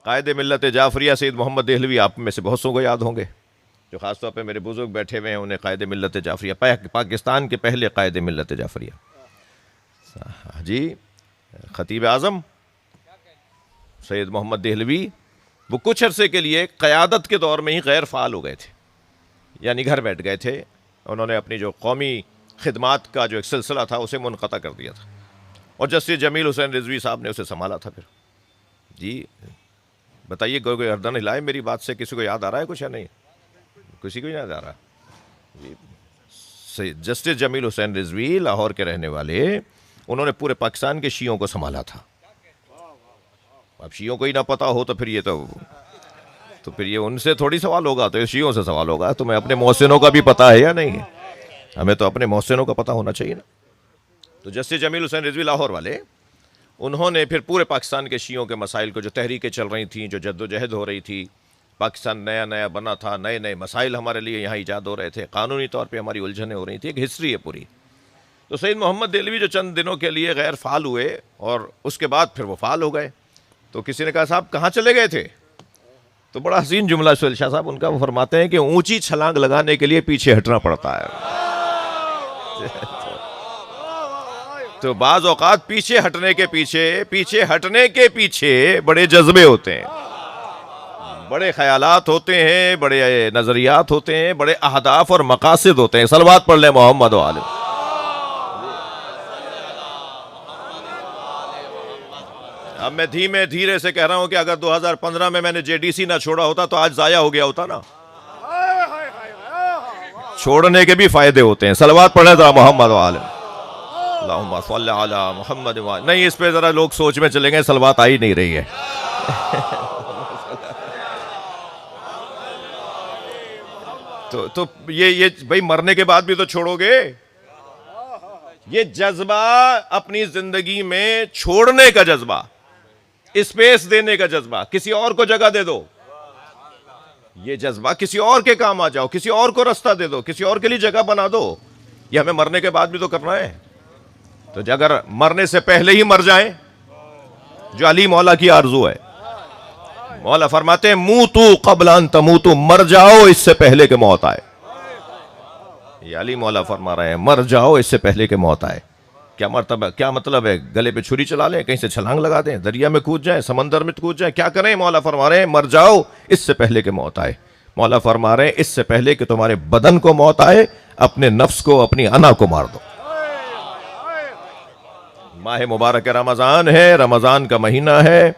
قائد ملت جعفریہ سید محمد دہلوی آپ میں سے بہت سو کو یاد ہوں گے، جو خاص طور پہ میرے بزرگ بیٹھے ہوئے ہیں، انہیں قائد ملت جعفریہ، پاکستان کے پہلے قائد ملت جعفریہ جی، خطیب اعظم سید محمد دہلوی، وہ کچھ عرصے کے لیے قیادت کے دور میں ہی غیر فعال ہو گئے تھے، یعنی گھر بیٹھ گئے تھے. انہوں نے اپنی جو قومی خدمات کا جو ایک سلسلہ تھا اسے منقطع کر دیا تھا، اور جسٹس جمیل حسین رضوی صاحب نے اسے سنبھالا تھا. پھر جی بتائیے، کوئی گردن ہلائے میری بات سے، کسی کو یاد آ رہا ہے کچھ یا نہیں؟ کسی کو یاد آ رہا جی؟ جسٹس جمیل حسین رضوی لاہور کے رہنے والے، انہوں نے پورے پاکستان کے شیعوں کو سنبھالا تھا. اب شیعوں کو ہی نہ پتا ہو تو پھر یہ ان سے تھوڑی سوال ہوگا، تو شیعوں سے سوال ہوگا. تمہیں اپنے محسنوں کا بھی پتا ہے یا نہیں؟ ہمیں تو اپنے محسنوں کا پتا ہونا چاہیے نا. تو جسٹس جمیل حسین رضوی لاہور والے، انہوں نے پھر پورے پاکستان کے شیعوں کے مسائل کو، جو تحریکیں چل رہی تھیں، جو جد و جہد ہو رہی تھی، پاکستان نیا نیا بنا تھا، نئے نئے مسائل ہمارے لیے یہاں ایجاد ہو رہے تھے، قانونی طور پہ ہماری الجھنیں ہو رہی تھیں، ایک ہسٹری ہے پوری. تو سید محمد دہلوی جو چند دنوں کے لیے غیر فعال ہوئے اور اس کے بعد پھر وہ فعال ہو گئے. تو کسی نے کہا صاحب کہاں چلے گئے تھے؟ تو بڑا حسین جملہ سہیل شاہ صاحب ان کا، وہ فرماتے ہیں کہ اونچی چھلانگ لگانے کے لیے پیچھے ہٹنا پڑتا ہے. تو بعض اوقات پیچھے ہٹنے کے پیچھے بڑے جذبے ہوتے ہیں، بڑے خیالات ہوتے ہیں، بڑے نظریات ہوتے ہیں، بڑے اہداف اور مقاصد ہوتے ہیں. صلوات پڑھ لیں محمد و آل. اب میں دھیرے سے کہہ رہا ہوں کہ اگر 2015 میں نے جے ڈی سی نہ چھوڑا ہوتا تو آج ضائع ہو گیا ہوتا نا. چھوڑنے کے بھی فائدے ہوتے ہیں. صلوات پڑھیں ذرا محمد و آل. اللہم صلی علی محمد و آل. نہیں، اس پہ ذرا لوگ سوچ میں چلیں گے، صلوات آ ہی نہیں رہی ہے. تو یہ بھائی مرنے کے بعد بھی تو چھوڑو گے. یہ جذبہ اپنی زندگی میں چھوڑنے کا جذبہ، اسپیس دینے کا جذبہ، کسی اور کو جگہ دے دو. یہ جذبہ کسی اور کے کام آ جاؤ، کسی اور کو رستہ دے دو، کسی اور کے لیے جگہ بنا دو. یہ ہمیں مرنے کے بعد بھی تو کرنا ہے. تو اگر مرنے سے پہلے ہی مر جائیں، جو علی مولا کی آرزو ہے، مولا فرماتے ہیں موتو قبل ان تموتو، مر جاؤ اس سے پہلے کہ موت آئے. یہ علی مولا فرما رہے ہیں مر جاؤ اس سے پہلے کہ موت آئے. کیا مطلب ہے؟ گلے پہ چھری چلا لیں، کہیں سے چھلانگ لگا دیں، دریا میں کود جائیں، سمندر میں کود جائیں، کیا کریں؟ مولا فرما رہے ہیں مر جاؤ اس سے پہلے کہ موت آئے. مولا فرما رہے ہیں اس سے پہلے کہ تمہارے بدن کو موت آئے، اپنے نفس کو، اپنی انا کو مار دو. ماہ مبارک رمضان ہے، رمضان کا مہینہ ہے،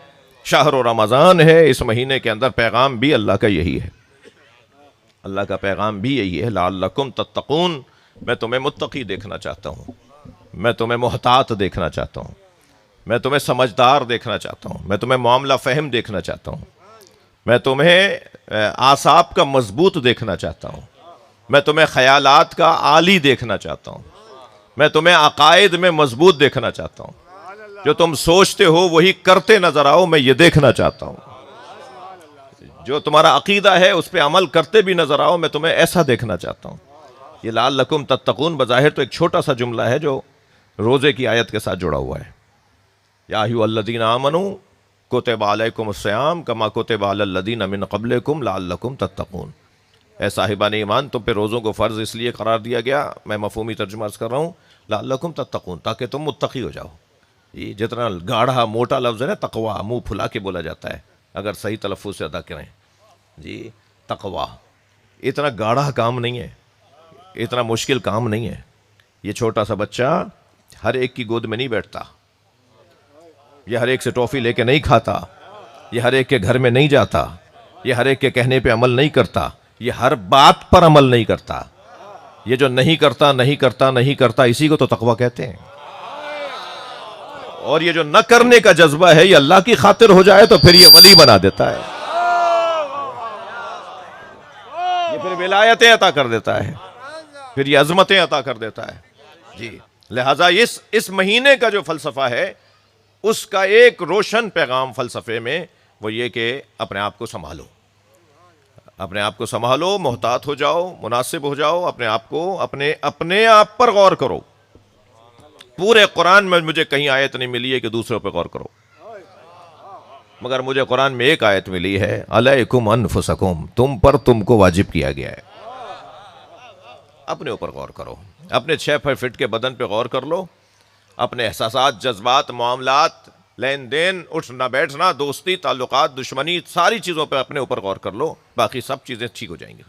شہر و رمضان ہے. اس مہینے کے اندر پیغام بھی اللہ کا یہی ہے، اللہ کا پیغام بھی یہی ہے، لعلکم تتقون. میں تمہیں متقی دیکھنا چاہتا ہوں، میں تمہیں محتاط دیکھنا چاہتا ہوں، میں تمہیں سمجھدار دیکھنا چاہتا ہوں، میں تمہیں معاملہ فہم دیکھنا چاہتا ہوں، میں تمہیں اعصاب کا مضبوط دیکھنا چاہتا ہوں، میں تمہیں خیالات کا عالی دیکھنا چاہتا ہوں، میں تمہیں عقائد میں مضبوط دیکھنا چاہتا ہوں. جو تم سوچتے ہو وہی کرتے نظر آؤ، میں یہ دیکھنا چاہتا ہوں. جو تمہارا عقیدہ ہے اس پہ عمل کرتے بھی نظر آؤ، میں تمہیں ایسا دیکھنا چاہتا ہوں. یہ لعلکم تتقون بظاہر تو ایک چھوٹا سا جملہ ہے جو روزے کی آیت کے ساتھ جڑا ہوا ہے. یا ایھا الذین آمنوا کتب علیکم الصیام کما کتب علی الذین من قبلکم لعلکم تتقون. اے صاحبان ایمان، تم پہ روزوں کو فرض اس لیے قرار دیا گیا، میں مفہومی ترجمہ عرض کر رہا ہوں، لعلکم تتقون، تاکہ تم متقی ہو جاؤ. یہ جتنا گاڑھا موٹا لفظ ہے نا تقویٰ، منہ پھلا کے بولا جاتا ہے اگر صحیح تلفظ سے ادا کریں. جی تقویٰ اتنا گاڑھا کام نہیں ہے، اتنا مشکل کام نہیں ہے. یہ چھوٹا سا بچہ ہر ایک کی گود میں نہیں بیٹھتا، یہ ہر ایک سے ٹافی لے کے نہیں کھاتا، یہ ہر ایک کے گھر میں نہیں جاتا، یہ ہر ایک کے کہنے پہ عمل نہیں کرتا، یہ ہر بات پر عمل نہیں کرتا. یہ جو نہیں کرتا اسی کو تو تقویٰ کہتے ہیں. اور یہ جو نہ کرنے کا جذبہ ہے، یہ اللہ کی خاطر ہو جائے تو پھر یہ ولی بنا دیتا ہے، یہ پھر ولایتیں عطا کر دیتا ہے، پھر یہ عظمتیں عطا کر دیتا ہے. جی لہٰذا اس مہینے کا جو فلسفہ ہے، اس کا ایک روشن پیغام فلسفے میں وہ یہ کہ اپنے آپ کو سنبھالو، اپنے آپ کو سنبھالو، محتاط ہو جاؤ، مناسب ہو جاؤ، اپنے آپ کو اپنے آپ پر غور کرو. پورے قرآن میں مجھے کہیں آیت نہیں ملی ہے کہ دوسروں پہ غور کرو. مگر مجھے قرآن میں ایک آیت ملی ہے، علیکم انفسکم، تم پر تم کو واجب کیا گیا ہے۔ اپنے اوپر غور کرو، اپنے 6 فٹ کے بدن پہ غور کر لو، اپنے احساسات، جذبات، معاملات، لین دین، اٹھنا بیٹھنا، دوستی، تعلقات، دشمنی، ساری چیزوں پہ اپنے اوپر غور کر لو، باقی سب چیزیں ٹھیک ہو جائیں گی۔